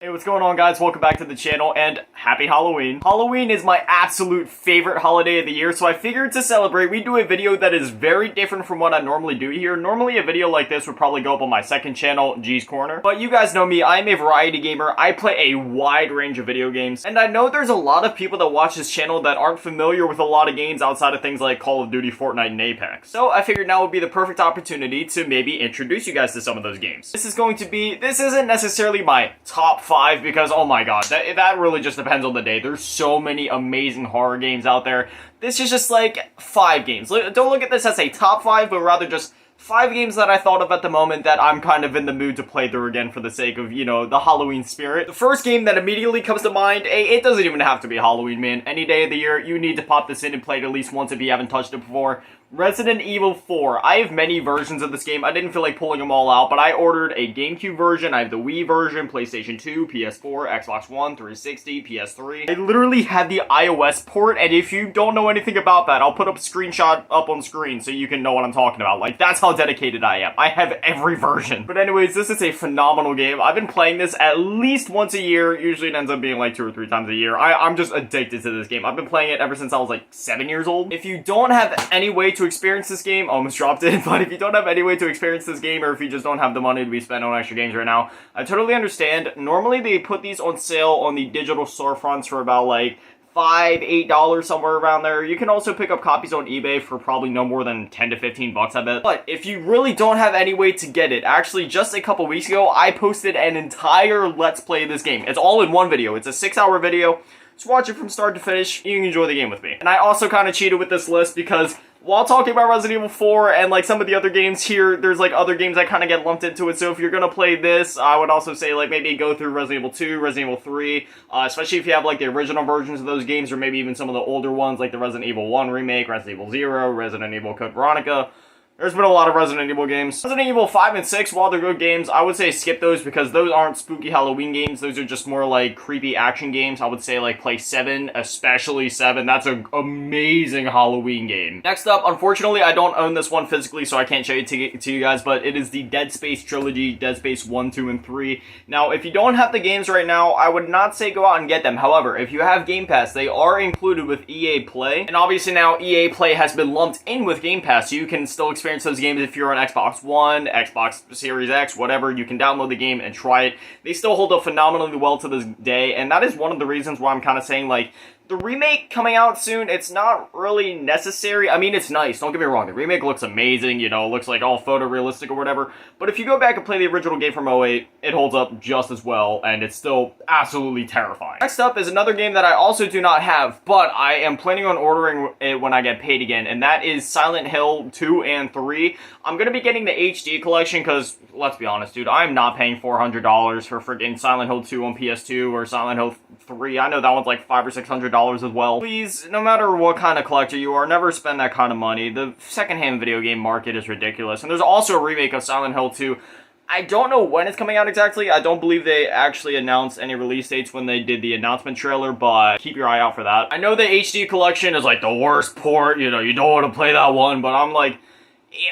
Hey, what's going on, guys? Welcome back to the channel, and happy Halloween. Halloween is my absolute favorite holiday of the year, so I figured to celebrate, we do a video that is very different from what I normally do here. Normally, a video like this would probably go up on my second channel, G's Corner. But you guys know me, I'm a variety gamer. I play a wide range of video games, and I know there's a lot of people that watch this channel that aren't familiar with a lot of games outside of things like Call of Duty, Fortnite, and Apex. So I figured now would be the perfect opportunity to maybe introduce you guys to some of those games. This isn't necessarily my top 5 because, oh my god, that really just depends on the day. There's so many amazing horror games out there. This is just like 5 games. Don't look at this as a top 5, but rather just 5 games that I thought of at the moment that I'm kind of in the mood to play through again for the sake of, you know, the Halloween spirit. The first game that immediately comes to mind, it doesn't even have to be Halloween, man. Any day of the year, you need to pop this in and play it at least once if you haven't touched it before. Resident Evil 4. I have many versions of this game. I didn't feel like pulling them all out, but I ordered a GameCube version. I have the Wii version, PlayStation 2, PS4, Xbox One, 360, PS3. I literally had the iOS port, and if you don't know anything about that, I'll put up a screenshot up on screen so you can know what I'm talking about. Like, that's how dedicated I am. I have every version. But anyways, this is a phenomenal game. I've been playing this at least once a year. Usually it ends up being like 2 or 3 times a year. I'm just addicted to this game. I've been playing it ever since I was like 7 years old. If you don't have any way to experience this game, almost dropped it, but if you don't have any way to experience this game, or if you just don't have the money to be spent on extra games right now, I totally understand. Normally they put these on sale on the digital storefronts for about like $5, $8, somewhere around there. You can also pick up copies on eBay for probably no more than 10 to 15 bucks, I bet. But if you really don't have any way to get it, actually just a couple weeks ago, I posted an entire Let's Play of this game. It's all in one video. It's a 6-hour video. Just watch it from start to finish. You can enjoy the game with me. And I also kind of cheated with this list because while talking about Resident Evil 4 and like some of the other games here, there's like other games that kind of get lumped into it. So if you're gonna play this, I would also say like maybe go through Resident Evil 2, Resident Evil 3, especially if you have like the original versions of those games, or maybe even some of the older ones like the Resident Evil 1 remake, Resident Evil 0, Resident Evil Code Veronica. There's been a lot of Resident Evil games. Resident Evil 5 and 6, while they're good games, I would say skip those because those aren't spooky Halloween games. Those are just more like creepy action games. I would say like play 7, especially 7. That's an amazing Halloween game. Next up, unfortunately, I don't own this one physically, so I can't show it to you guys, but it is the Dead Space trilogy, Dead Space 1, 2, and 3. Now, if you don't have the games right now, I would not say go out and get them. However, if you have Game Pass, they are included with EA Play. And obviously now EA Play has been lumped in with Game Pass, so you can still experience those games if you're on Xbox One, Xbox Series X, whatever. You can download the game and try it. They still hold up phenomenally well to this day, and that is one of the reasons why I'm kind of saying, like, the remake coming out soon, it's not really necessary. I mean, it's nice, don't get me wrong. The remake looks amazing, you know, it looks like all photorealistic or whatever. But if you go back and play the original game from 08, it holds up just as well, and it's still absolutely terrifying. Next up is another game that I also do not have, but I am planning on ordering it when I get paid again, and that is Silent Hill 2 and 3. I'm going to be getting the HD collection because, let's be honest, dude, I'm not paying $400 for freaking Silent Hill 2 on PS2 or Silent Hill 3. I know that one's like $500 or $600 as well. Please, no matter what kind of collector you are, never spend that kind of money. The secondhand video game market is ridiculous. And there's also a remake of Silent Hill 2. I don't know when it's coming out exactly. I don't believe they actually announced any release dates when they did the announcement trailer, but keep your eye out for that. I know the HD collection is like the worst port, you know, you don't want to play that one, but I'm like,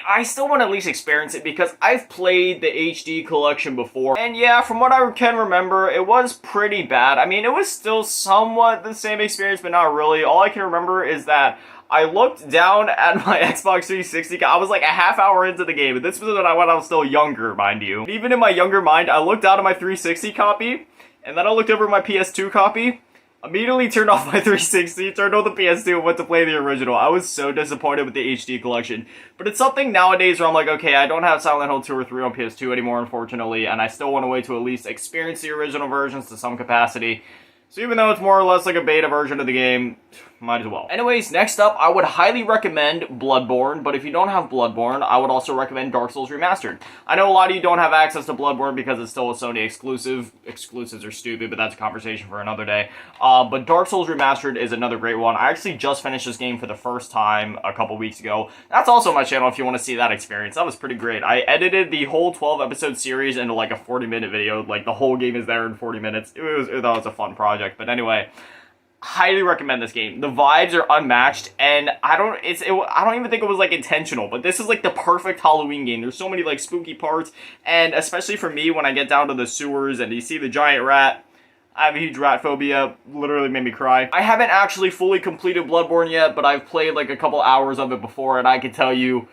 I still want to at least experience it because I've played the HD collection before. And yeah, from what I can remember, it was pretty bad. I mean, it was still somewhat the same experience, but not really. All I can remember is that I looked down at my Xbox 360. I was like a half hour into the game, and this was when I was still younger, mind you. And even in my younger mind, I looked down at my 360 copy, and then I looked over at my PS2 copy. Immediately turned off my 360, turned on the PS2, and went to play the original. I was so disappointed with the HD collection. But it's something nowadays where I'm like, okay, I don't have Silent Hill 2 or 3 on PS2 anymore, unfortunately, and I still want a way to at least experience the original versions to some capacity. So even though it's more or less like a beta version of the game, might as well. Anyways, next up, I would highly recommend Bloodborne, but if you don't have Bloodborne, I would also recommend Dark Souls Remastered. I know a lot of you don't have access to Bloodborne because it's still a Sony exclusive. Exclusives are stupid, but that's a conversation for another day. But Dark Souls Remastered is another great one. I actually just finished this game for the first time a couple weeks ago. That's also my channel if you want to see that experience. That was pretty great. I edited the whole 12-episode series into like a 40-minute video. Like, the whole game is there in 40 minutes. That was a fun project. But anyway, highly recommend this game. The vibes are unmatched, and I don't even think it was like intentional, but this is like the perfect Halloween game. There's so many like spooky parts, and especially for me when I get down to the sewers and you see the giant rat. I have a huge rat phobia, literally made me cry. I haven't actually fully completed Bloodborne yet, but I've played like a couple hours of it before, and I can tell you,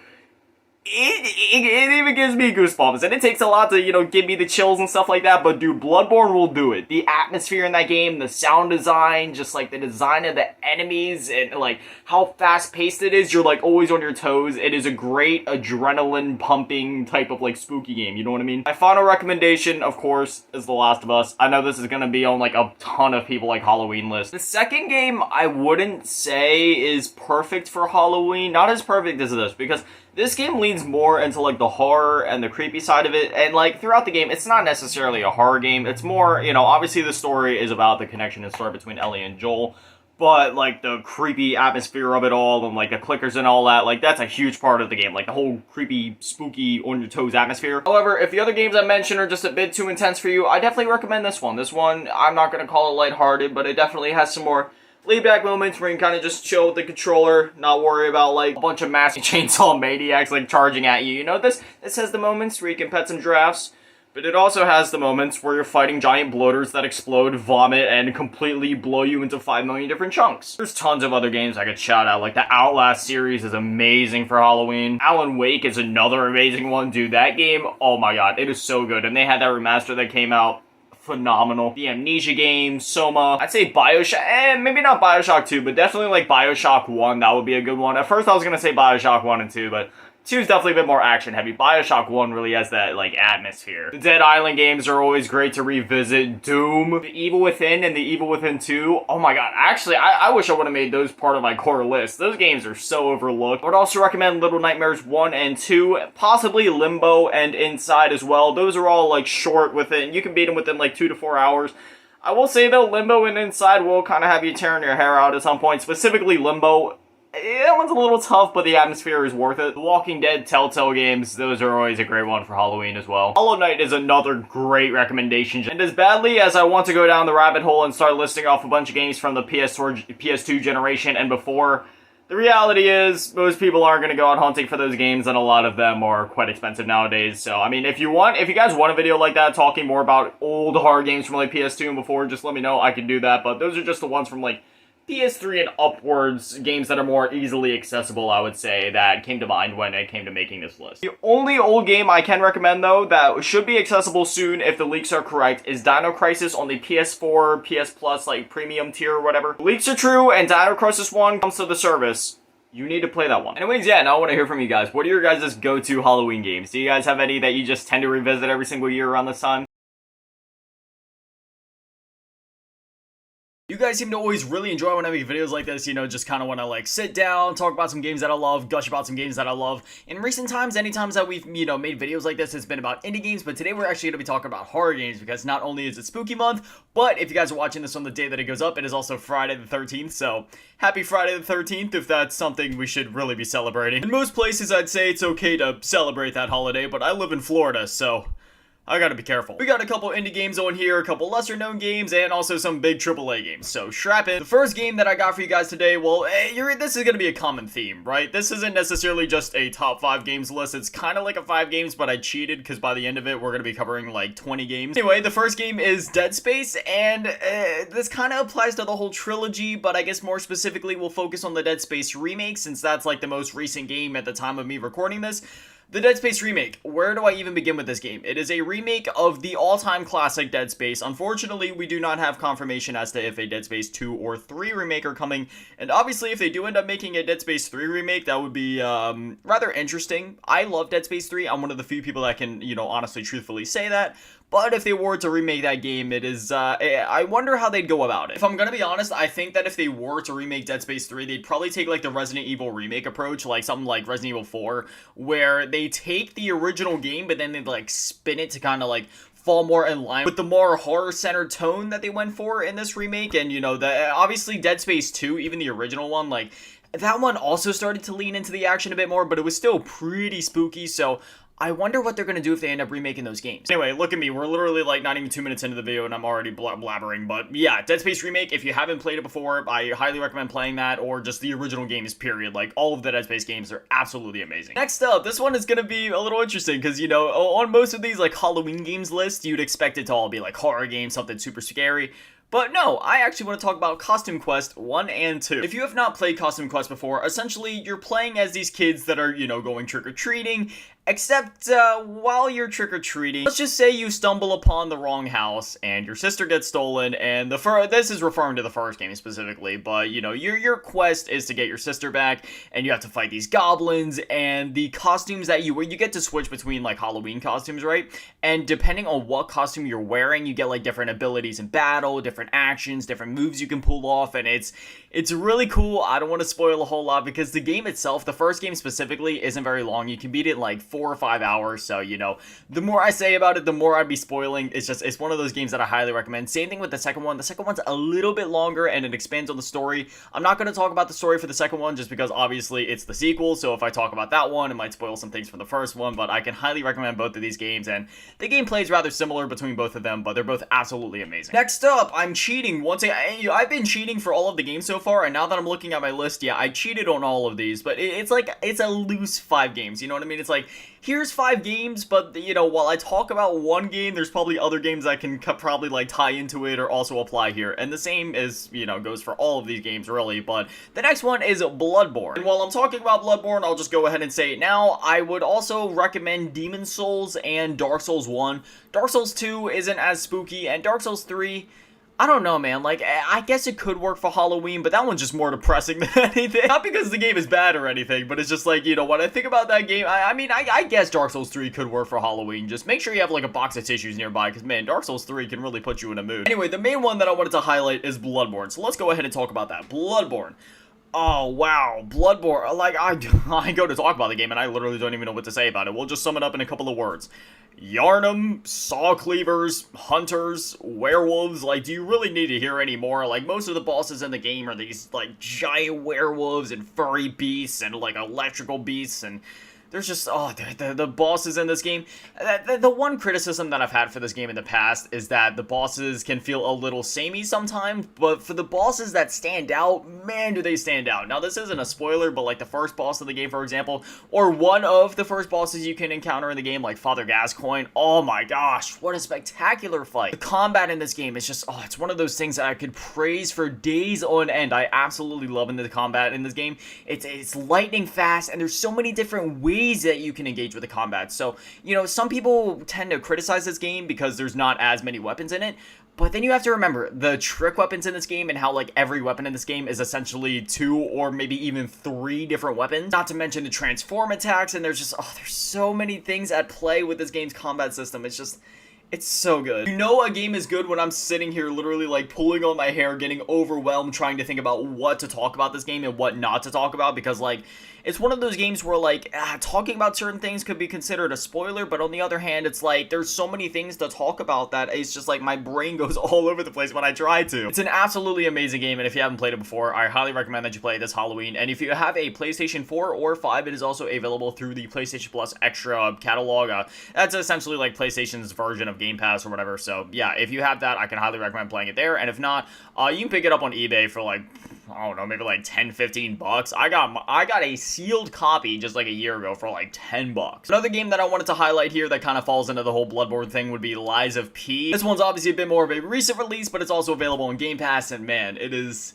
it even gives me goosebumps, and it takes a lot to, give me the chills and stuff like that, but dude, Bloodborne will do it. The atmosphere in that game, the sound design, just like the design of the enemies, and like how fast-paced it is, you're like always on your toes. It is a great adrenaline-pumping type of like spooky game, you know what I mean? My final recommendation, of course, is The Last of Us. I know this is gonna be on like a ton of people like Halloween lists. The second game I wouldn't say is perfect for Halloween, not as perfect as this, because this game leans more into like the horror and the creepy side of it, and like throughout the game, it's not necessarily a horror game. It's more, obviously the story is about the connection and story between Ellie and Joel, but like the creepy atmosphere of it all and like the clickers and all that, like that's a huge part of the game, like the whole creepy, spooky, on your toes atmosphere. However, if the other games I mentioned are just a bit too intense for you, I definitely recommend this one. This one, I'm not going to call it lighthearted, but it definitely has some more laid-back moments where you can kind of just chill with the controller, not worry about like a bunch of massive chainsaw maniacs like charging at you. This has the moments where you can pet some giraffes, but it also has the moments where you're fighting giant bloaters that explode, vomit, and completely blow you into 5 million different chunks. There's tons of other games I could shout out, like the Outlast series is amazing for Halloween. Alan Wake is another amazing one, dude. That game, oh my god, it is so good, and they had that remaster that came out. Phenomenal. The Amnesia games, Soma. I'd say Bioshock, maybe not Bioshock 2, but definitely like Bioshock 1, that would be a good one. At first I was gonna say Bioshock 1 and 2, but 2 is definitely a bit more action heavy. Bioshock 1 really has that like atmosphere. The Dead Island games are always great to revisit. Doom, The Evil Within, and The Evil Within 2. Oh my god, actually, I wish I would have made those part of my core list. Those games are so overlooked. I would also recommend Little Nightmares 1 and 2, possibly Limbo and Inside as well. Those are all like short within, you can beat them within like 2 to 4 hours. I will say though, Limbo and Inside will kind of have you tearing your hair out at some point. Specifically Limbo, that one's a little tough, but the atmosphere is worth it. The Walking Dead Telltale games, those are always a great one for Halloween as well. Hollow Knight is another great recommendation. And as badly as I want to go down the rabbit hole and start listing off a bunch of games from the PS2 generation and before, the reality is most people aren't going to go out hunting for those games, and a lot of them are quite expensive nowadays. So, I mean, if you guys want a video like that talking more about old horror games from like PS2 and before, just let me know. I can do that, but those are just the ones from like PS3 and upwards, games that are more easily accessible, I would say, that came to mind when it came to making this list. The only old game I can recommend, though, that should be accessible soon if the leaks are correct, is Dino Crisis on the PS4, PS Plus, like, premium tier or whatever. The leaks are true, and Dino Crisis 1 comes to the service. You need to play that one. Anyways, yeah, now I want to hear from you guys. What are your guys' go-to Halloween games? Do you guys have any that you just tend to revisit every single year around this time? You guys seem to always really enjoy when I make videos like this, just kind of want to like sit down, talk about some games that I love, gush about some games that I love. In recent times, any times that we've, made videos like this, it's been about indie games, but today we're actually going to be talking about horror games because not only is it spooky month, but if you guys are watching this on the day that it goes up, it is also Friday the 13th, so happy Friday the 13th if that's something we should really be celebrating. In most places, I'd say it's okay to celebrate that holiday, but I live in Florida, so I gotta be careful. We got a couple indie games on here, a couple lesser known games, and also some big AAA games, so strap in. The first game that I got for you guys today, well, this is gonna be a common theme, right? This isn't necessarily just a top 5 games list, it's kind of like a 5 games, but I cheated, because by the end of it, we're gonna be covering like 20 games. Anyway, the first game is Dead Space, and this kind of applies to the whole trilogy, but I guess more specifically, we'll focus on the Dead Space remake, since that's like the most recent game at the time of me recording this. The Dead Space remake. Where do I even begin with this game? It is a remake of the all-time classic Dead Space. Unfortunately, we do not have confirmation as to if a Dead Space 2 or 3 remake are coming, and obviously if they do end up making a Dead Space 3 remake, that would be rather interesting. I love Dead Space 3. I'm one of the few people that can, honestly, truthfully say that. But if they were to remake that game, it is, I wonder how they'd go about it. If I'm gonna be honest, I think that if they were to remake Dead Space 3, they'd probably take, like, the Resident Evil remake approach, like something like Resident Evil 4, where they take the original game, but then they, like, spin it to kind of, like, fall more in line with the more horror-centered tone that they went for in this remake, and, obviously Dead Space 2, even the original one, like, that one also started to lean into the action a bit more, but it was still pretty spooky, so I wonder what they're going to do if they end up remaking those games. Anyway, look at me. We're literally like not even 2 minutes into the video and I'm already blabbering. But yeah, Dead Space Remake, if you haven't played it before, I highly recommend playing that, or just the original games, period. Like, all of the Dead Space games are absolutely amazing. Next up, this one is going to be a little interesting because, you know, on most of these like Halloween games lists, you'd expect it to all be like horror games, something super scary. But no, I actually want to talk about Costume Quest 1 and 2. If you have not played Costume Quest before, essentially you're playing as these kids that are, you know, going trick-or-treating, except while you're trick-or-treating, let's just say you stumble upon the wrong house and your sister gets stolen, and this is referring to the first game specifically, but you know, your quest is to get your sister back, and you have to fight these goblins, and the costumes that you get to switch between like Halloween costumes, right? And depending on what costume you're wearing, you get like different abilities in battle, different actions, different moves you can pull off, and it's really cool. I don't want to spoil a whole lot because the game itself, the first game specifically, isn't very long. You can beat it in like 4 or 5 hours, so you know, the more I say about it, the more I'd be spoiling. It's one of those games that I highly recommend. Same thing with the second one. The second one's a little bit longer and it expands on the story. I'm not going to talk about the story for the second one just because obviously it's the sequel, so if I talk about that one, it might spoil some things from the first one, but I can highly recommend both of these games, and the gameplay is rather similar between both of them, but they're both absolutely amazing. Next up, I'm cheating. I've been cheating for all of the games so far, and now that I'm looking at my list, yeah, I cheated on all of these, but it's a loose 5 games, you know what I mean? It's like, here's 5 games, but you know, while I talk about one game, there's probably other games that can probably like tie into it or also apply here, and the same is, you know, goes for all of these games really. But the next one is Bloodborne, and while I'm talking about Bloodborne, I'll just go ahead and say it now. I would also recommend Demon Souls and Dark Souls 1. Dark Souls 2 isn't as spooky, and Dark Souls 3, I don't know, man. Like, I guess it could work for Halloween, but that one's just more depressing than anything. Not because the game is bad or anything, but it's just like, you know, when I think about that game, I guess Dark Souls 3 could work for Halloween. Just make sure you have, like, a box of tissues nearby, because, man, Dark Souls 3 can really put you in a mood. Anyway, the main one that I wanted to highlight is Bloodborne, so let's go ahead and talk about that. Bloodborne. Oh, wow. Bloodborne. Like, I go to talk about the game, and I literally don't even know what to say about it. We'll just sum it up in a couple of words. Yarnum, saw cleavers, hunters, werewolves. Like, do you really need to hear any more? Like, most of the bosses in the game are these, like, giant werewolves and furry beasts and, like, electrical beasts, and there's just, the bosses in this game. The one criticism that I've had for this game in the past is that the bosses can feel a little samey sometimes, but for the bosses that stand out, man, do they stand out. Now, this isn't a spoiler, but like the first boss of the game, for example, or one of the first bosses you can encounter in the game, like Father Gascoigne, oh my gosh, what a spectacular fight. The combat in this game is just, it's one of those things that I could praise for days on end. I absolutely love the combat in this game. It's lightning fast, and there's so many different ways that you can engage with the combat. So, you know, some people tend to criticize this game because there's not as many weapons in it, but then you have to remember the trick weapons in this game and how, like, every weapon in this game is essentially 2 or maybe even 3 different weapons. Not to mention the transform attacks, and there's just, there's so many things at play with this game's combat system. It's so good. You know a game is good when I'm sitting here literally like pulling on my hair, getting overwhelmed, trying to think about what to talk about this game and what not to talk about, because like, it's one of those games where like, talking about certain things could be considered a spoiler, but on the other hand, it's like, there's so many things to talk about that it's just like, my brain goes all over the place when I try to. It's an absolutely amazing game, and if you haven't played it before, I highly recommend that you play it this Halloween, and if you have a PlayStation 4 or 5, it is also available through the PlayStation Plus Extra catalog. That's essentially like PlayStation's version of Game Pass or whatever, so yeah, if you have that, I can highly recommend playing it there, and if not, you can pick it up on eBay for like, I don't know, maybe like 10-15 bucks. I got a sealed copy just like a year ago for like 10 bucks. Another game that I wanted to highlight here that kind of falls into the whole Bloodborne thing would be Lies of P. This one's obviously a bit more of a recent release, but it's also available on Game Pass, and man, it is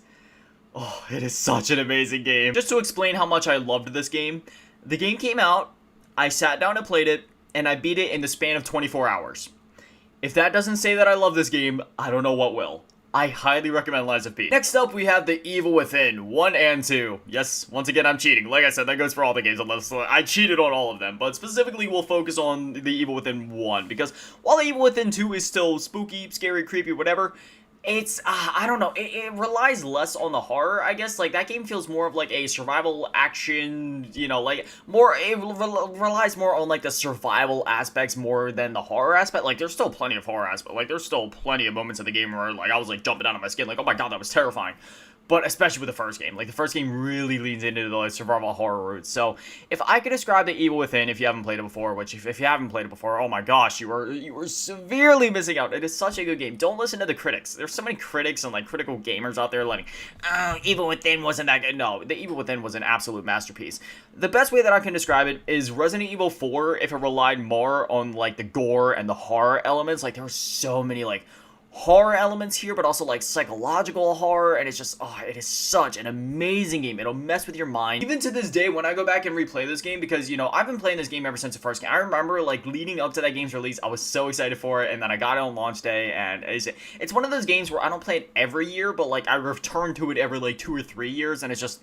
such an amazing game. Just to explain how much I loved this game, the game came out, I sat down and played it, and I beat it in the span of 24 hours. If that doesn't say that I love this game, I don't know what will. I highly recommend Lies of P. Next up, we have The Evil Within 1 and 2. Yes, once again, I'm cheating. Like I said, that goes for all the games, unless I cheated on all of them. But specifically, we'll focus on The Evil Within 1, because while The Evil Within 2 is still spooky, scary, creepy, whatever, it's, I don't know, it relies less on the horror, I guess. Like, that game feels more of, like, a survival action, you know, like, it relies more on, like, the survival aspects more than the horror aspect. Like, there's still plenty of horror aspect. Like, there's still plenty of moments in the game where, like, I was, like, jumping out of my skin, like, oh my god, that was terrifying. but especially with the first game. Like, the first game really leans into the like, survival horror roots. So, if I could describe the Evil Within, if you haven't played it before, which if you haven't played it before, oh my gosh, you are severely missing out. It is such a good game. Don't listen to the critics. There's so many critics and like critical gamers out there like, oh, Evil Within wasn't that good. No, the Evil Within was an absolute masterpiece. The best way that I can describe it is Resident Evil 4, if it relied more on like the gore and the horror elements. Like, there were so many like horror elements here, but also like psychological horror, and it's just, oh, it is such an amazing game. It'll mess with your mind. Even to this day, when I go back and replay this game, because, you know, I've been playing this game ever since the first game. I remember, like, leading up to that game's release, I was so excited for it, and then I got it on launch day, and it's one of those games where I don't play it every year, but, like, I return to it every, like, 2 or 3 years, and it's just,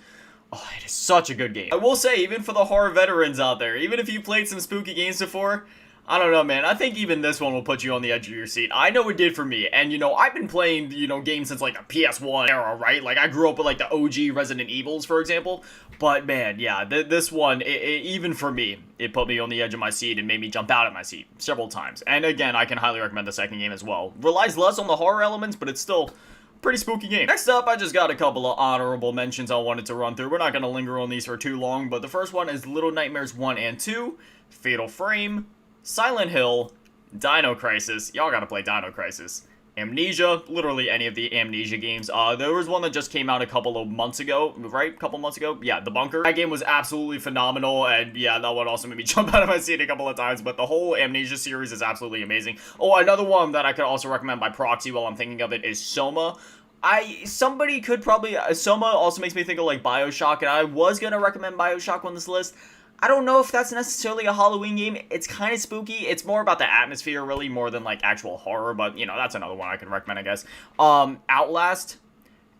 oh, it is such a good game. I will say, even for the horror veterans out there, even if you played some spooky games before, I don't know, man. I think even this one will put you on the edge of your seat. I know it did for me. And, you know, I've been playing, you know, games since, like, the PS1 era, right? Like, I grew up with, like, the OG Resident Evils, for example. But, man, yeah, this one, even for me, it put me on the edge of my seat and made me jump out of my seat several times. And, again, I can highly recommend the second game as well. Relies less on the horror elements, but it's still pretty spooky game. Next up, I just got a couple of honorable mentions I wanted to run through. We're not going to linger on these for too long, but the first one is Little Nightmares 1 and 2, Fatal Frame, Silent Hill, Dino Crisis. Y'all gotta play Dino Crisis. Amnesia, literally any of the Amnesia games. There was one that just came out a couple of months ago, right? A couple months ago? Yeah, The Bunker. That game was absolutely phenomenal, and yeah, that one also made me jump out of my seat a couple of times, but the whole Amnesia series is absolutely amazing. Oh, another one that I could also recommend by proxy while I'm thinking of it is Soma. Somebody could probably, Soma also makes me think of like Bioshock, and I was gonna recommend Bioshock on this list. I don't know if that's necessarily a Halloween game. It's kind of spooky. It's more about the atmosphere, really, more than, like, actual horror. But, you know, that's another one I could recommend, I guess. Outlast,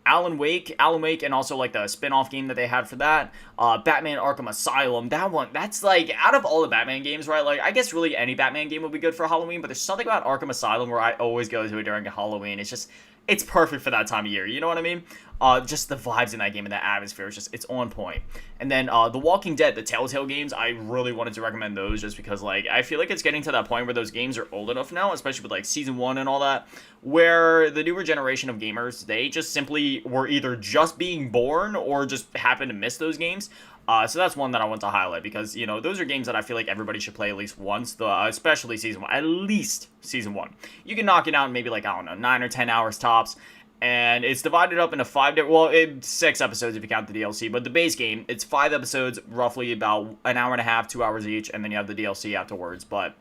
Alan Wake, and also, like, the spin-off game that they had for that. Batman Arkham Asylum. That one, that's, like, out of all the Batman games, right? Like, I guess really any Batman game would be good for Halloween. But there's something about Arkham Asylum where I always go to it during Halloween. It's just, it's perfect for that time of year. You know what I mean? Just the vibes in that game and that atmosphere is just, it's on point. And then, The Walking Dead, the Telltale games, I really wanted to recommend those just because, like, I feel like it's getting to that point where those games are old enough now, especially with, like, Season 1 and all that, where the newer generation of gamers, they just simply were either just being born or just happened to miss those games. So that's one that I want to highlight because, you know, those are games that I feel like everybody should play at least once, especially Season 1, at least Season 1. You can knock it out in maybe, like, I don't know, 9 or 10 hours tops. And it's divided up into 6 episodes if you count the DLC, but the base game, it's 5 episodes, roughly about an hour and a half, 2 hours each, and then you have the DLC afterwards, but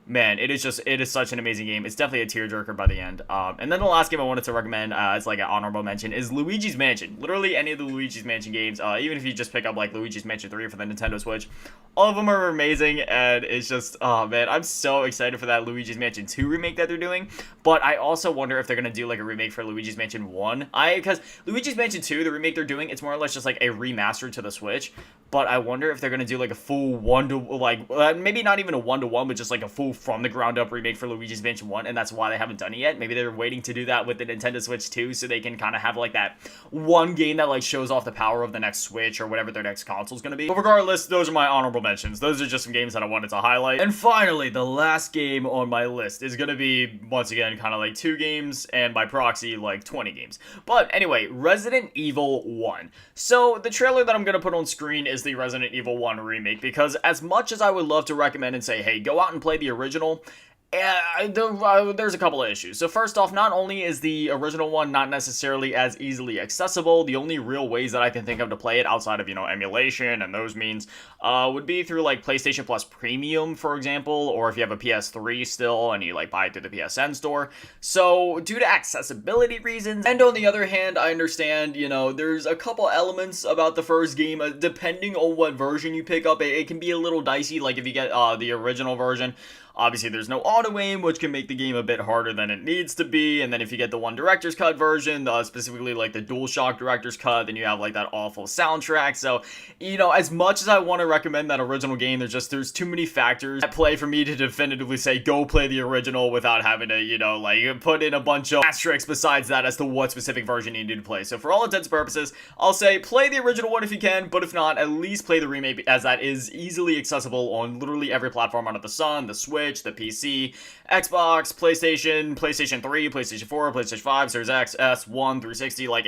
man, it is such an amazing game. It's definitely a tearjerker by the end. And then the last game I wanted to recommend as like an honorable mention is Luigi's Mansion. Literally any of the Luigi's Mansion games, even if you just pick up like Luigi's Mansion 3 for the Nintendo Switch, all of them are amazing, and it's just, oh man, I'm so excited for that Luigi's Mansion 2 remake that they're doing, but I also wonder if they're going to do like a remake for Luigi's Mansion 1. Because Luigi's Mansion 2, the remake they're doing, it's more or less just like a remaster to the Switch, but I wonder if they're going to do like a full maybe not even a one-to-one, but just like a full from the ground up remake for Luigi's Mansion 1, and that's why they haven't done it yet. Maybe they're waiting to do that with the Nintendo Switch 2, so they can kind of have like that one game that like shows off the power of the next Switch or whatever their next console is going to be. But regardless, those are my honorable mentions. Those are just some games that I wanted to highlight. And finally, the last game on my list is going to be, once again, kind of like 2 games, and by proxy, like 20 games. But anyway, Resident Evil 1. So the trailer that I'm going to put on screen is the Resident Evil 1 remake, because as much as I would love to recommend and say, hey, go out and play the original, there's a couple of issues. So first off, not only is the original one not necessarily as easily accessible, the only real ways that I can think of to play it outside of, you know, emulation and those means, would be through like PlayStation Plus Premium, for example, or if you have a PS3 still and you like buy it through the PSN store. So due to accessibility reasons, and on the other hand, I understand, you know, there's a couple elements about the first game, depending on what version you pick up, it can be a little dicey. Like if you get the original version, obviously there's no auto-aim, which can make the game a bit harder than it needs to be, and then if you get the one director's cut version, specifically like the DualShock director's cut, then you have like that awful soundtrack. So, you know, as much as I want to recommend that original game, there's too many factors at play for me to definitively say go play the original without having to, you know, like put in a bunch of asterisks besides that as to what specific version you need to play. So for all intents and purposes, I'll say play the original one if you can, but if not, at least play the remake, as that is easily accessible on literally every platform under the sun, the Switch, Switch, the PC, Xbox, PlayStation 3, PlayStation 4, PlayStation 5, Series X, S1, 360, like,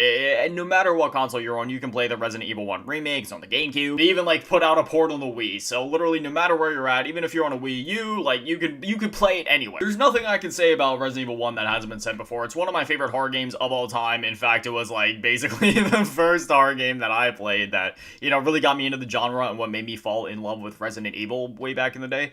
no matter what console you're on, you can play the Resident Evil 1 remake. It's on the GameCube. They even, like, put out a port on the Wii, so literally no matter where you're at, even if you're on a Wii U, like, you could play it anywhere. There's nothing I can say about Resident Evil 1 that hasn't been said before. It's one of my favorite horror games of all time. In fact, it was, like, basically the first horror game that I played that, you know, really got me into the genre and what made me fall in love with Resident Evil way back in the day.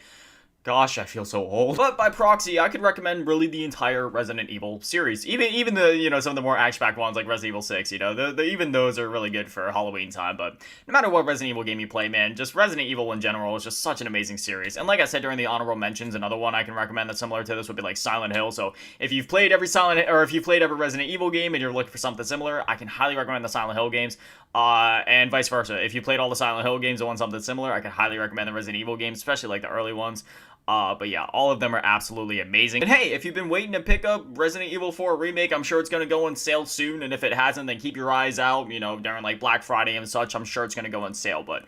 Gosh, I feel so old. But by proxy, I could recommend really the entire Resident Evil series. Even the, you know, some of the more action-packed ones like Resident Evil 6, you know, even those are really good for Halloween time. But no matter what Resident Evil game you play, man, just Resident Evil in general is just such an amazing series. And like I said during the honorable mentions, another one I can recommend that's similar to this would be like Silent Hill. So if you've played every Resident Evil game and you're looking for something similar, I can highly recommend the Silent Hill games. And vice versa. If you played all the Silent Hill games and want something similar, I can highly recommend the Resident Evil games, especially like the early ones. But yeah, all of them are absolutely amazing. And hey, if you've been waiting to pick up Resident Evil 4 Remake, I'm sure it's going to go on sale soon. And if it hasn't, then keep your eyes out, you know, during like Black Friday and such. I'm sure it's going to go on sale. But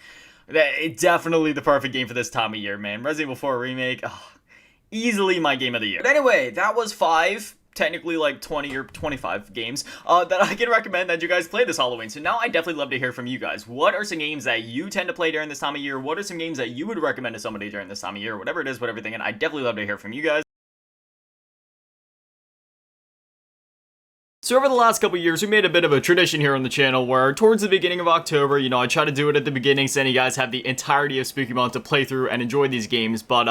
it's definitely the perfect game for this time of year, man. Resident Evil 4 Remake, easily my game of the year. But anyway, that was 5. Technically like 20 or 25 games that I can recommend that you guys play this Halloween. So now I definitely love to hear from you guys. What are some games that you tend to play during this time of year? What are some games that you would recommend to somebody during this time of year? Whatever it is, whatever thing, and I definitely love to hear from you guys. So over the last couple years, we made a bit of a tradition here on the channel where towards the beginning of October, you know, I try to do it at the beginning so you guys have the entirety of Spooky Month to play through and enjoy these games. But,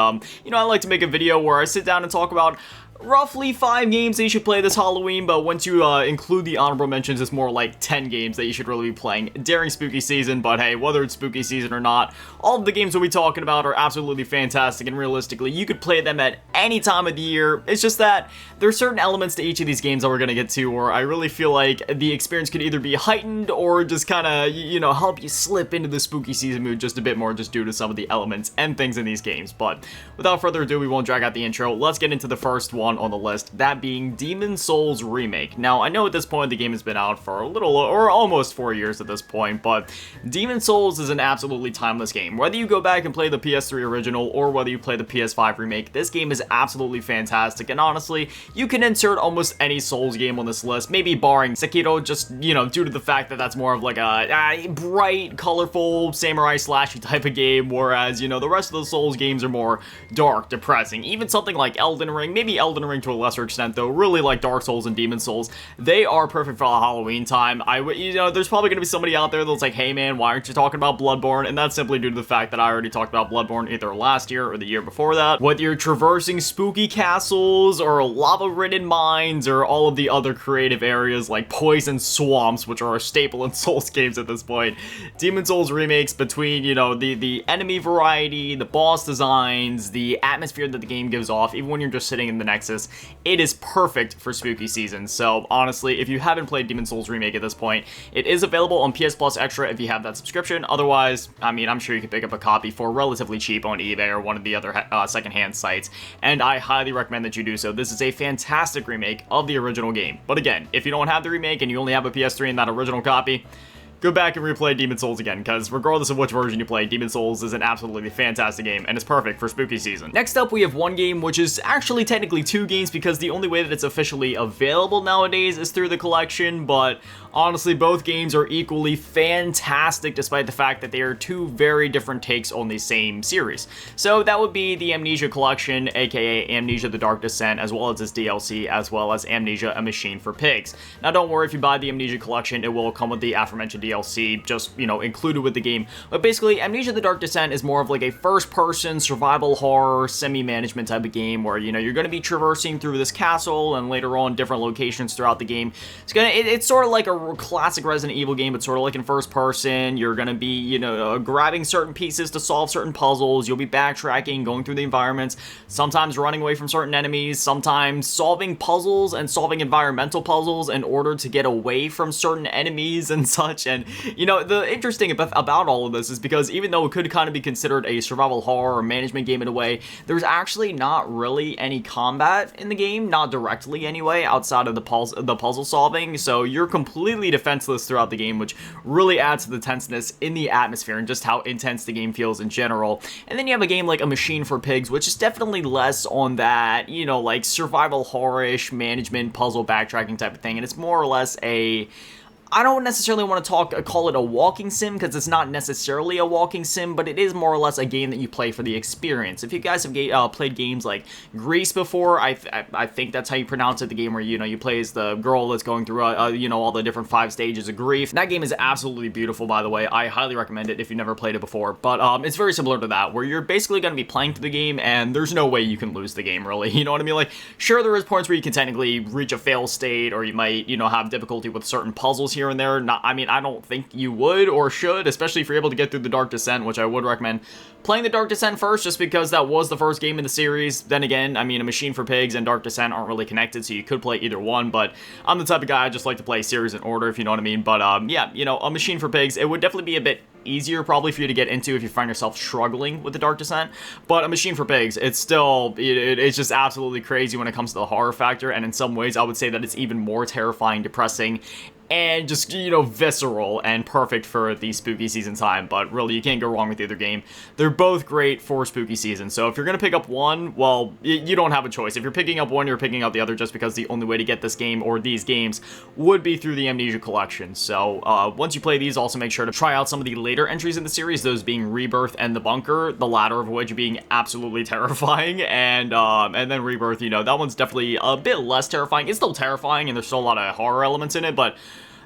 you know, I like to make a video where I sit down and talk about roughly 5 games that you should play this Halloween, but once you include the honorable mentions, it's more like 10 games that you should really be playing during spooky season. But hey, whether it's spooky season or not, all of the games we'll be talking about are absolutely fantastic, and realistically, you could play them at any time of the year. It's just that there's certain elements to each of these games that we're going to get to where I really feel like the experience could either be heightened or just kind of, you know, help you slip into the spooky season mood just a bit more just due to some of the elements and things in these games. But without further ado, we won't drag out the intro. Let's get into the first one on the list, that being Demon's Souls Remake. Now, I know at this point the game has been out for a little or almost 4 years at this point, but Demon's Souls is an absolutely timeless game. Whether you go back and play the PS3 original or whether you play the PS5 remake, this game is absolutely fantastic, and honestly, you can insert almost any Souls game on this list, maybe barring Sekiro, just, you know, due to the fact that that's more of like a bright, colorful, samurai slashy type of game, whereas, you know, the rest of the Souls games are more dark, depressing. Even something like Elden Ring, maybe Elden Ring to a lesser extent though, really like Dark Souls and Demon's Souls, they are perfect for Halloween time. You know, there's probably going to be somebody out there that's like, hey man, why aren't you talking about Bloodborne? And that's simply due to the fact that I already talked about Bloodborne either last year or the year before that. Whether you're traversing spooky castles or lava-ridden mines or all of the other creative areas like poison swamps, which are a staple in Souls games at this point, Demon's Souls remakes, between, you know, the enemy variety, the boss designs, the atmosphere that the game gives off, even when you're just sitting in the Nexus, it is perfect for spooky season. So honestly, if you haven't played Demon's Souls Remake at this point, it is available on PS Plus Extra if you have that subscription. Otherwise, I mean, I'm sure you can pick up a copy for relatively cheap on eBay or one of the other secondhand sites, and I highly recommend that you do so. This is a fantastic remake of the original game. But again, if you don't have the remake and you only have a PS3 and that original copy, go back and replay Demon's Souls again, because regardless of which version you play, Demon's Souls is an absolutely fantastic game, and it's perfect for spooky season. Next up, we have one game, which is actually technically 2 games, because the only way that it's officially available nowadays is through the collection, but honestly, both games are equally fantastic, despite the fact that they are 2 very different takes on the same series. So that would be the Amnesia Collection, aka Amnesia The Dark Descent, as well as its DLC, as well as Amnesia A Machine for Pigs. Now don't worry, if you buy the Amnesia Collection, it will come with the aforementioned DLC, just, you know, included with the game. But basically, Amnesia The Dark Descent is more of like a first-person survival horror semi-management type of game where, you know, you're going to be traversing through this castle and later on different locations throughout the game. It's sort of like a classic Resident Evil game, but sort of like in first person. You're going to be, you know, grabbing certain pieces to solve certain puzzles. You'll be backtracking, going through the environments, sometimes running away from certain enemies, sometimes solving puzzles and solving environmental puzzles in order to get away from certain enemies and such. And, you know, the interesting about all of this is because even though it could kind of be considered a survival horror or management game in a way, there's actually not really any combat in the game, not directly anyway, outside of the puzzle solving. So you're completely completely defenseless throughout the game, which really adds to the tenseness in the atmosphere and just how intense the game feels in general. And then you have a game like A Machine for Pigs, which is definitely less on that, you know, like survival horror-ish management, puzzle, backtracking type of thing, and it's more or less a... I don't necessarily want to call it a walking sim, because it's not necessarily a walking sim, but it is more or less a game that you play for the experience. If you guys have played games like Grease before, I think that's how you pronounce it, the game where, you know, you play as the girl that's going through, you know, all the different 5 stages of grief. That game is absolutely beautiful, by the way. I highly recommend it if you've never played it before, but it's very similar to that, where you're basically going to be playing through the game, and there's no way you can lose the game, really. You know what I mean? Like, sure, there is points where you can technically reach a fail state, or you might, you know, have difficulty with certain puzzles here and there. I mean, I don't think you would or should, especially if you're able to get through the Dark Descent, which I would recommend playing the Dark Descent first, just because that was the first game in the series. Then again, I mean, A Machine for Pigs and Dark Descent aren't really connected, so you could play either one, but I'm the type of guy I just like to play series in order, if you know what I mean. But yeah, you know, A Machine for Pigs, it would definitely be a bit easier probably for you to get into if you find yourself struggling with the Dark Descent, but A Machine for Pigs, it's still, it's just absolutely crazy when it comes to the horror factor, and in some ways I would say that it's even more terrifying, depressing, and just, you know, visceral and perfect for the spooky season time. But really, you can't go wrong with either game. They're both great for spooky season, so if you're gonna pick up one, well, you don't have a choice. If you're picking up one, you're picking up the other, just because the only way to get this game or these games would be through the Amnesia Collection. So once you play these, also make sure to try out some of the later entries in the series, those being Rebirth and The Bunker, the latter of which being absolutely terrifying, and then Rebirth, you know, that one's definitely a bit less terrifying. It's still terrifying, and there's still a lot of horror elements in it, but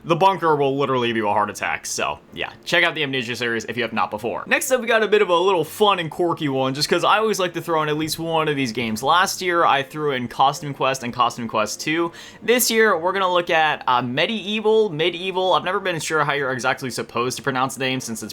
The Bunker will literally give you a heart attack. So yeah, check out the Amnesia series if you have not before. Next up, we got a bit of a little fun and quirky one, just because I always like to throw in at least one of these games. Last year, I threw in Costume Quest and Costume Quest 2. This year, we're going to look at Medieval. I've never been sure how you're exactly supposed to pronounce the name, since it's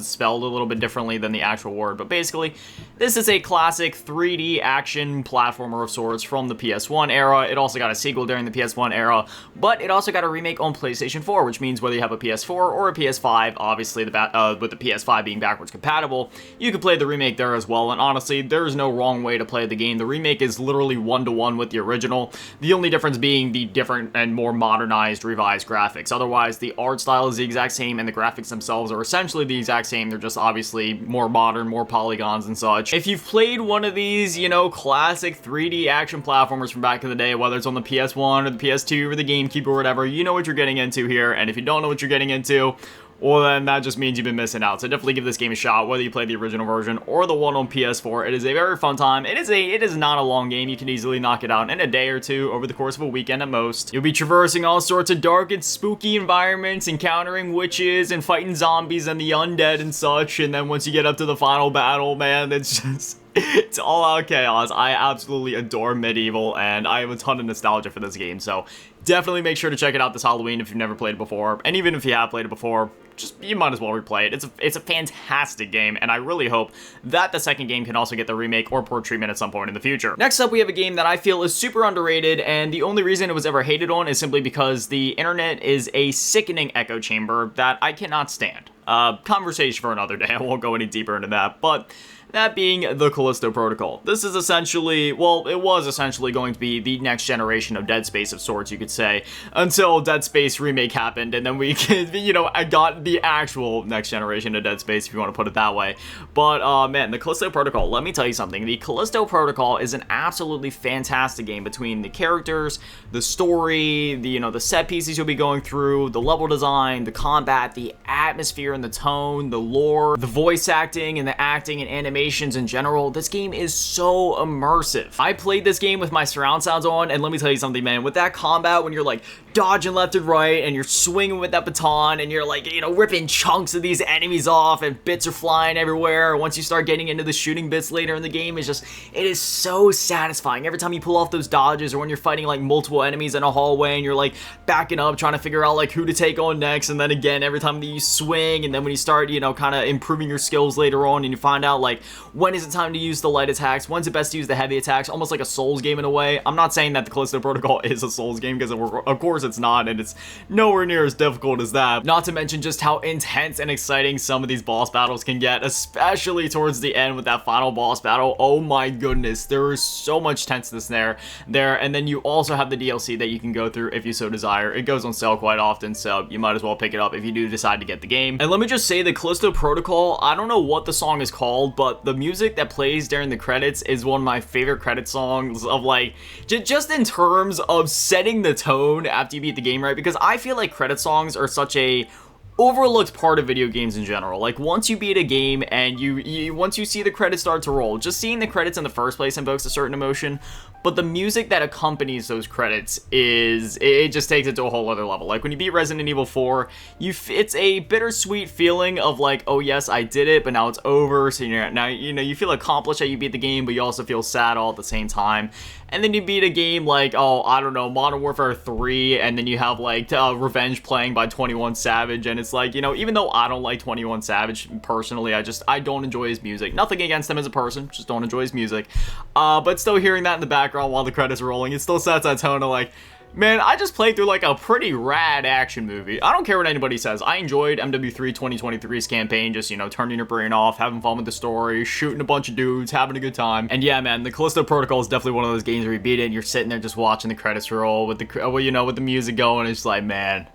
spelled a little bit differently than the actual word. But basically, this is a classic 3D action platformer of sorts from the PS1 era. It also got a sequel during the PS1 era, but it also got a remake on PlayStation 4, which means whether you have a PS4 or a PS5, obviously with the PS5 being backwards compatible, you can play the remake there as well. And honestly, there's no wrong way to play the game. The remake is literally one-to-one with the original, the only difference being the different and more modernized, revised graphics. Otherwise, the art style is the exact same, and the graphics themselves are essentially the exact same. They're just obviously more modern, more polygons and such. If you've played one of these, you know, classic 3D action platformers from back in the day, whether it's on the PS1 or the PS2 or the GameCube or whatever, you know what you're getting into here. And if you don't know what you're getting into, well, then that just means you've been missing out. So definitely give this game a shot, whether you play the original version or the one on PS4. It is a very fun time. It is not a long game. You can easily knock it out in a day or two over the course of a weekend at most. You'll be traversing all sorts of dark and spooky environments, encountering witches and fighting zombies and the undead and such. And then once you get up to the final battle, man, it's just... it's all out chaos. I absolutely adore Medieval, and I have a ton of nostalgia for this game, so definitely make sure to check it out this Halloween if you've never played it before. And even if you have played it before, you might as well replay it. It's a fantastic game, and I really hope that the second game can also get the remake or port treatment at some point in the future. Next up, we have a game that I feel is super underrated, and the only reason it was ever hated on is simply because the internet is a sickening echo chamber that I cannot stand. Conversation for another day. I won't go any deeper into that, but that being the Callisto Protocol. This is essentially, well, it was essentially going to be the next generation of Dead Space of sorts, you could say, until Dead Space Remake happened, and then we, you know, I got the actual next generation of Dead Space, if you want to put it that way. But, man, the Callisto Protocol, let me tell you something. The Callisto Protocol is an absolutely fantastic game between the characters, the story, the, you know, the set pieces you'll be going through, the level design, the combat, the atmosphere and the tone, the lore, the voice acting and the acting and animation in general. This game is so immersive. I played this game with my surround sounds on, and let me tell you something, man, with that combat, when you're like dodging left and right, and you're swinging with that baton, and you're like, you know, ripping chunks of these enemies off, and bits are flying everywhere. Once you start getting into the shooting bits later in the game, it is so satisfying. Every time you pull off those dodges, or when you're fighting like multiple enemies in a hallway, and you're like backing up, trying to figure out like who to take on next, and then again, every time that you swing, and then when you start, you know, kind of improving your skills later on, and you find out like when is it time to use the light attacks, when's it best to use the heavy attacks, almost like a Souls game in a way. I'm not saying that the Callisto Protocol is a Souls game, because of course course it's not, and it's nowhere near as difficult as that. Not to mention just how intense and exciting some of these boss battles can get, especially towards the end with that final boss battle. Oh my goodness, there is so much tenseness there. And then you also have the DLC that you can go through if you so desire. It goes on sale quite often, so you might as well pick it up if you do decide to get the game. And let me just say, the Callisto Protocol, I don't know what the song is called, but the music that plays during the credits is one of my favorite credit songs of, like, just in terms of setting the tone after you beat the game, right? Because I feel like credit songs are such a overlooked part of video games in general. Like, once you beat a game and once you see the credits start to roll, just seeing the credits in the first place invokes a certain emotion, but the music that accompanies those credits it just takes it to a whole other level. Like, when you beat Resident Evil 4, it's a bittersweet feeling of like, oh yes, I did it, but now it's over. So now you feel accomplished that you beat the game, but you also feel sad all at the same time. And then you beat a game like, oh, I don't know, Modern Warfare 3, and then you have like Revenge playing by 21 Savage, and it's like, even though I don't like 21 Savage personally, I don't enjoy his music. Nothing against him as a person, just don't enjoy his music. But still hearing that in the background while the credits are rolling, it still sets that tone of like, man, I just played through like a pretty rad action movie. I don't care what anybody says. I enjoyed MW3 2023's campaign, just, turning your brain off, having fun with the story, shooting a bunch of dudes, having a good time. And yeah, man, the Callisto Protocol is definitely one of those games where you beat it and you're sitting there just watching the credits roll with with the music going. It's like, man,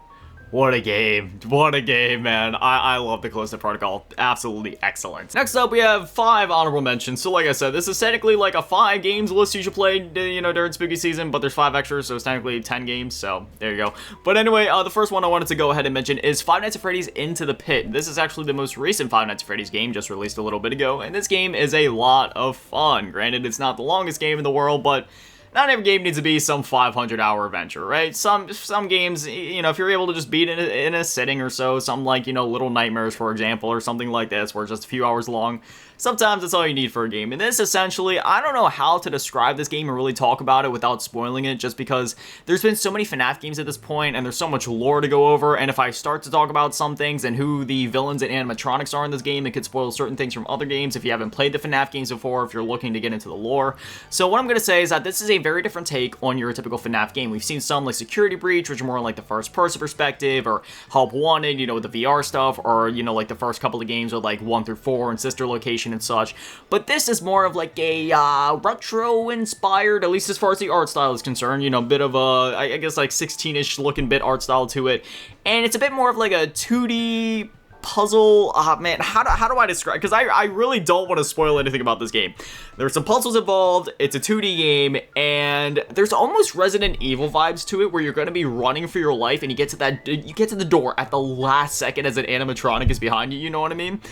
what a game. What a game, man. I love the Callisto Protocol. Absolutely excellent. Next up, we have 5 honorable mentions. So like I said, this is technically like a 5 games list you should play, during spooky season, but there's 5 extras, so it's technically 10 games, so there you go. But anyway, the first one I wanted to go ahead and mention is Five Nights at Freddy's Into the Pit. This is actually the most recent Five Nights at Freddy's game, just released a little bit ago, and this game is a lot of fun. Granted, it's not the longest game in the world, but not every game needs to be some 500-hour adventure, right? Some games, if you're able to just beat it in a sitting or so, something like, Little Nightmares, for example, or something like this, where it's just a few hours long, sometimes that's all you need for a game. And this, essentially, I don't know how to describe this game and really talk about it without spoiling it, just because there's been so many FNAF games at this point, and there's so much lore to go over, and if I start to talk about some things and who the villains and animatronics are in this game, it could spoil certain things from other games if you haven't played the FNAF games before, if you're looking to get into the lore. So what I'm going to say is that this is a very different take on your typical FNAF game. We've seen some like Security Breach, which are more like the first person perspective, or Help Wanted, with the VR stuff, or like the first couple of games with like 1 through 4 and Sister Location and such. But this is more of like a retro inspired, at least as far as the art style is concerned, bit of a, I guess like 16-ish looking bit art style to it. And it's a bit more of like a 2D puzzle. Man, how do I describe, because I really don't want to spoil anything about this game. There's some puzzles involved, it's a 2D game, and there's almost Resident Evil vibes to it, where you're going to be running for your life, and you get to the door at the last second as an animatronic is behind you, you know what I mean?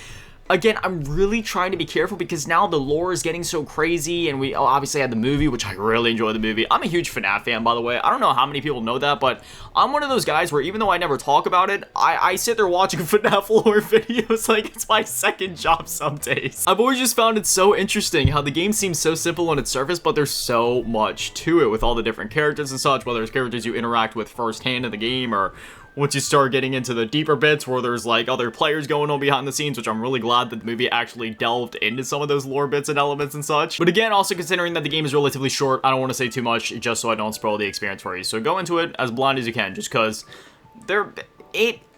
Again, I'm really trying to be careful because now the lore is getting so crazy, and we obviously had the movie, which I really enjoyed the movie. I'm a huge FNAF fan, by the way. I don't know how many people know that, but I'm one of those guys where even though I never talk about it, I sit there watching FNAF lore videos like it's my second job some days. I've always just found it so interesting how the game seems so simple on its surface, but there's so much to it with all the different characters and such, whether it's characters you interact with firsthand in the game, or once you start getting into the deeper bits where there's like other players going on behind the scenes, which I'm really glad that the movie actually delved into some of those lore bits and elements and such. But again, also considering that the game is relatively short, I don't want to say too much just so I don't spoil the experience for you. So go into it as blind as you can, just because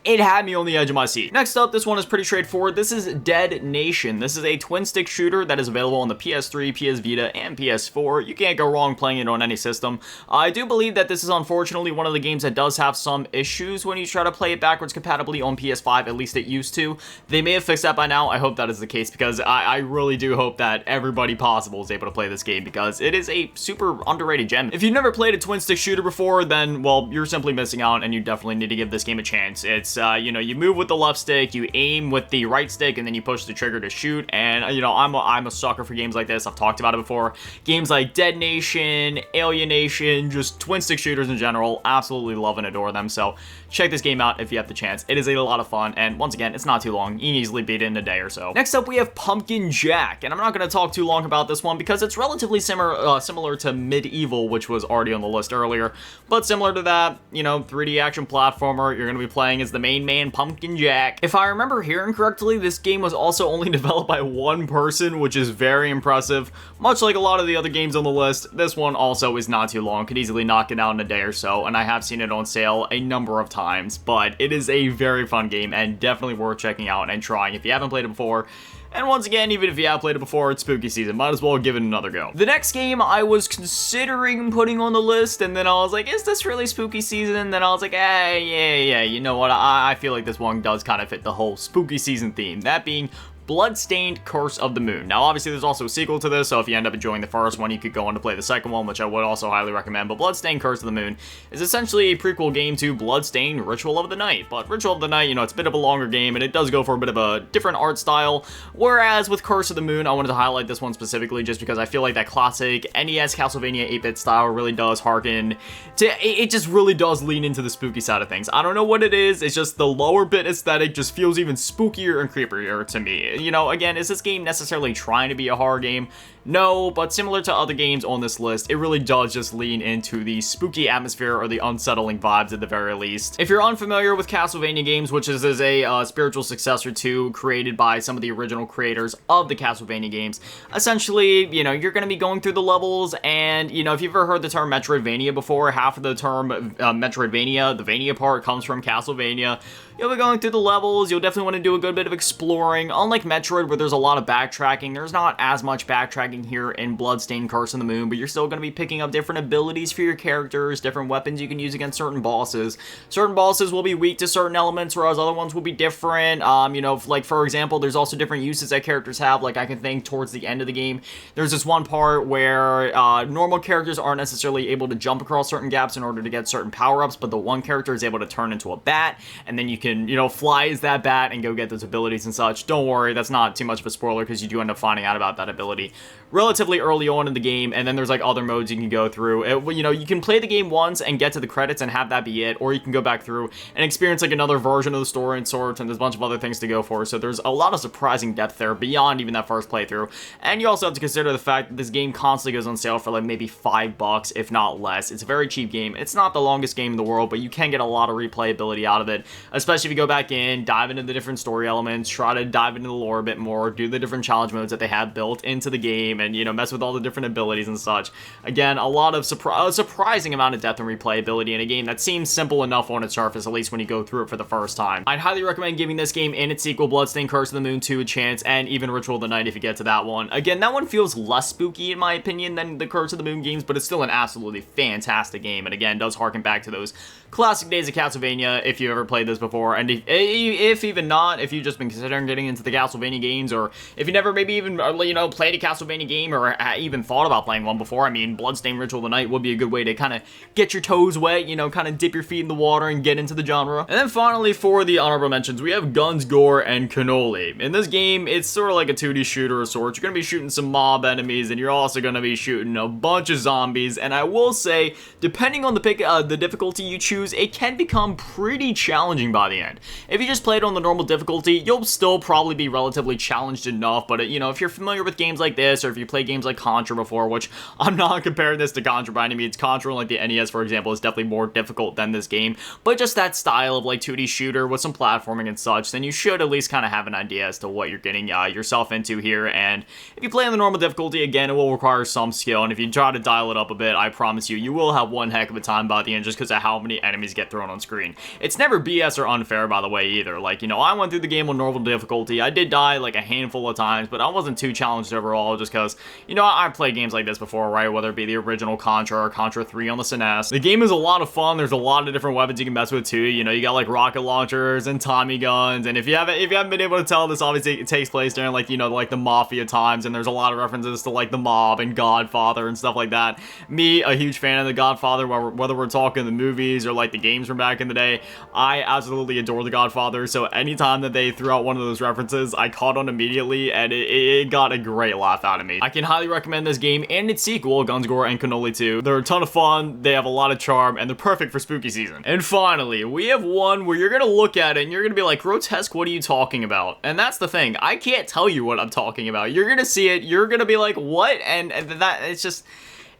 it had me on the edge of my seat. Next up, this one is pretty straightforward. This is Dead Nation. This is a twin-stick shooter that is available on the PS3, PS Vita, and PS4. You can't go wrong playing it on any system. I do believe that this is unfortunately one of the games that does have some issues when you try to play it backwards compatibly on PS5, at least it used to. They may have fixed that by now. I hope that is the case, because I really do hope that everybody possible is able to play this game, because it is a super underrated gem. If you've never played a twin-stick shooter before, then, well, you're simply missing out, and you definitely need to give this game a chance. It's you move with the left stick, you aim with the right stick, and then you push the trigger to shoot. And I'm a sucker for games like this. I've talked about it before. Games like Dead Nation, Alienation, just twin stick shooters in general. Absolutely love and adore them. So check this game out if you have the chance. It is a lot of fun, and once again, it's not too long. You can easily beat it in a day or so. Next up, we have Pumpkin Jack, and I'm not going to talk too long about this one because it's relatively similar to Medieval, which was already on the list earlier. But similar to that, 3D action platformer. You're going to be playing as the the main man, Pumpkin Jack. If I remember hearing correctly, this game was also only developed by one person, which is very impressive. Much like a lot of the other games on the list, this one also is not too long, could easily knock it out in a day or so, and I have seen it on sale a number of times, but it is a very fun game and definitely worth checking out and trying if you haven't played it before. And once again, even if you have played it before, it's spooky season. Might as well give it another go. The next game I was considering putting on the list, and then I was like, is this really spooky season? And then I was like, yeah, you know what? I feel like this one does kind of fit the whole spooky season theme. That being Bloodstained Curse of the Moon. Now, obviously, there's also a sequel to this, so if you end up enjoying the first one, you could go on to play the second one, which I would also highly recommend. But Bloodstained Curse of the Moon is essentially a prequel game to Bloodstained Ritual of the Night. But Ritual of the Night, you know, it's a bit of a longer game, and it does go for a bit of a different art style. Whereas with Curse of the Moon, I wanted to highlight this one specifically just because I feel like that classic NES Castlevania 8-bit style really does harken to, it just really does lean into the spooky side of things. I don't know what it is, it's just the lower bit aesthetic just feels even spookier and creepier to me. You know, again, is this game necessarily trying to be a horror game? No, but similar to other games on this list, it really does just lean into the spooky atmosphere or the unsettling vibes at the very least. If you're unfamiliar with Castlevania games, which is a spiritual successor to created by some of the original creators of the Castlevania games, essentially, you know, you're going to be going through the levels, and, you know, if you've ever heard the term Metroidvania before, half of the term Metroidvania, the Vania part, comes from Castlevania. You'll be going through the levels, you'll definitely want to do a good bit of exploring. Unlike Metroid, where there's a lot of backtracking, there's not as much backtracking here in Bloodstained Curse of the Moon, but you're still going to be picking up different abilities for your characters, different weapons you can use against certain bosses. Certain bosses will be weak to certain elements, whereas other ones will be different. You know, like, for example, there's also different uses that characters have. Like, I can think towards the end of the game, there's this one part where normal characters aren't necessarily able to jump across certain gaps in order to get certain power-ups, but the one character is able to turn into a bat, and then you can, you know, fly as that bat and go get those abilities and such. Don't worry, that's not too much of a spoiler because you do end up finding out about that ability relatively early on in the game, and then there's like other modes you can go through. You know, you can play the game once and get to the credits and have that be it, or you can go back through and experience like another version of the story and sorts, and there's a bunch of other things to go for, so there's a lot of surprising depth there beyond even that first playthrough. And you also have to consider the fact that this game constantly goes on sale for like maybe $5, if not less. It's a very cheap game. It's not the longest game in the world, but you can get a lot of replayability out of it, especially if you go back in, dive into the different story elements, try to dive into the lore a bit more, do the different challenge modes that they have built into the game, and, you know, mess with all the different abilities and such. Again, a lot of surprising amount of depth and replayability in a game that seems simple enough on its surface, at least when you go through it for the first time. I'd highly recommend giving this game and its sequel, Bloodstained Curse of the Moon 2, a chance, and even Ritual of the Night if you get to that one. Again, that one feels less spooky in my opinion than the Curse of the Moon games, but it's still an absolutely fantastic game, and again, does harken back to those classic days of Castlevania if you ever played this before. And if even not, if you've just been considering getting into the Castlevania games, or if you never maybe even, you know, played a Castlevania game or even thought about playing one before, I mean, Bloodstained Ritual of the Night would be a good way to kind of get your toes wet, you know, kind of dip your feet in the water and get into the genre. And then finally, for the honorable mentions, we have Guns, Gore, and Cannoli. In this game, it's sort of like a 2D shooter of sorts. You're going to be shooting some mob enemies, and you're also going to be shooting a bunch of zombies, and I will say, depending on the difficulty you choose, it can become pretty challenging by the end. If you just play it on the normal difficulty, you'll still probably be relatively challenged enough, but you know, if you're familiar with games like this, or if you play games like Contra before, which I'm not comparing this to Contra by any means, Contra like the NES, for example, is definitely more difficult than this game, but just that style of like 2D shooter with some platforming and such, then you should at least kind of have an idea as to what you're getting yourself into here. And if you play on the normal difficulty, again, it will require some skill, and if you try to dial it up a bit, I promise you will have one heck of a time by the end just because of how many enemies get thrown on screen. It's never BS or unfair, by the way, either. Like, you know, I went through the game on normal difficulty. I did die like a handful of times, but I wasn't too challenged overall just because, you know, I've played games like this before, right? Whether it be the original Contra or Contra 3 on the SNES. The game is a lot of fun. There's a lot of different weapons you can mess with too. You know, you got like rocket launchers and Tommy guns, and if you haven't been able to tell, this obviously it takes place during like, you know, like the Mafia times, and there's a lot of references to like the Mob and Godfather and stuff like that. Me, a huge fan of the Godfather, whether we're talking the movies or like the games from back in the day, I absolutely adore the Godfather, so anytime that they threw out one of those references, I caught on immediately, and it got a great laugh out of me. I can highly recommend this game and its sequel, Guns, Gore, and Cannoli 2. They're a ton of fun, they have a lot of charm, and they're perfect for spooky season. And finally, we have one where you're gonna look at it and you're gonna be like, Grotesque, what are you talking about? And that's the thing, I can't tell you what I'm talking about. You're gonna see it, you're gonna be like, what? And that, it's just,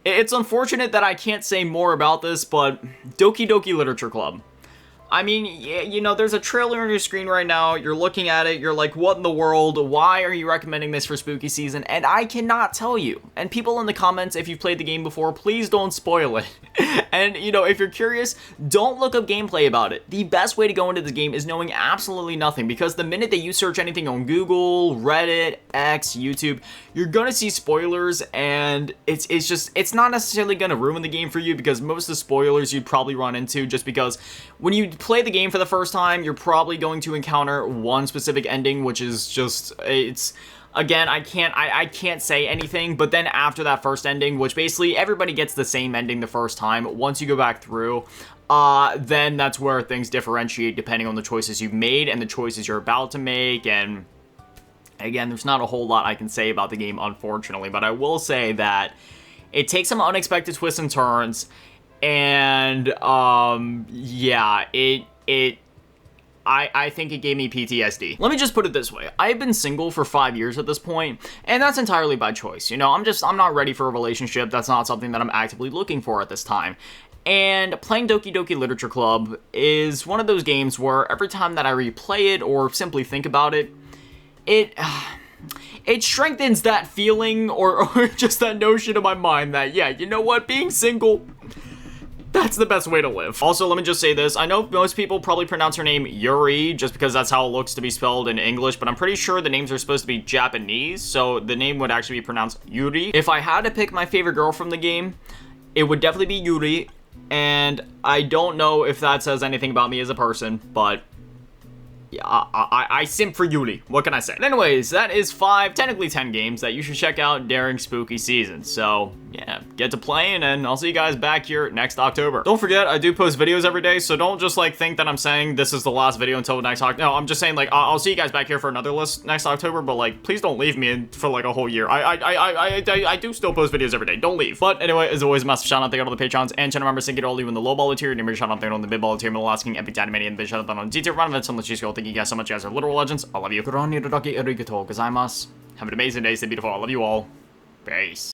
it's unfortunate that I can't say more about this, but Doki Doki Literature Club. I mean, yeah, you know, there's a trailer on your screen right now. You're looking at it. You're like, what in the world? Why are you recommending this for spooky season? And I cannot tell you. And people in the comments, if you've played the game before, please don't spoil it. And, you know, if you're curious, don't look up gameplay about it. The best way to go into the game is knowing absolutely nothing, because the minute that you search anything on Google, Reddit, X, YouTube, you're gonna see spoilers, and it's not necessarily gonna ruin the game for you, because most of the spoilers you'd probably run into, just because when you play the game for the first time, you're probably going to encounter one specific ending, which is just, it's... Again, I can't say anything, but then after that first ending, which basically everybody gets the same ending the first time, once you go back through, then that's where things differentiate depending on the choices you've made and the choices you're about to make. And again, there's not a whole lot I can say about the game, unfortunately, but I will say that it takes some unexpected twists and turns, and yeah, I think it gave me PTSD. Let me just put it this way. I've been single for 5 years at this point, and that's entirely by choice. You know, I'm not ready for a relationship. That's not something that I'm actively looking for at this time. And playing Doki Doki Literature Club is one of those games where every time that I replay it or simply think about it, it strengthens that feeling or just that notion in my mind that, yeah, you know what, being single, that's the best way to live. Also, let me just say this. I know most people probably pronounce her name Yuri just because that's how it looks to be spelled in English, but I'm pretty sure the names are supposed to be Japanese, so the name would actually be pronounced Yuri. If I had to pick my favorite girl from the game, it would definitely be Yuri, and I don't know if that says anything about me as a person, but yeah, I simp for Yuri. What can I say? Anyways, that is 5, technically 10 games that you should check out during spooky season. So, yeah, get to playing, and I'll see you guys back here next October. Don't forget, I do post videos every day, so don't just, like, think that I'm saying this is the last video until next October. No, I'm just saying, like, I'll see you guys back here for another list next October, but, like, please don't leave me for, like, a whole year. I do still post videos every day. Don't leave. But, anyway, as always, massive shout out to all the Patrons and channel members. Thank you to all you in the low baller tier. Number shout out there on the big baller tier. Middle asking Epic Anime and big shout out on D-tier run events. Let's just go. Thank you guys so much. You guys are literal legends. I love you. Have an amazing day. Stay beautiful. I love you all. Peace.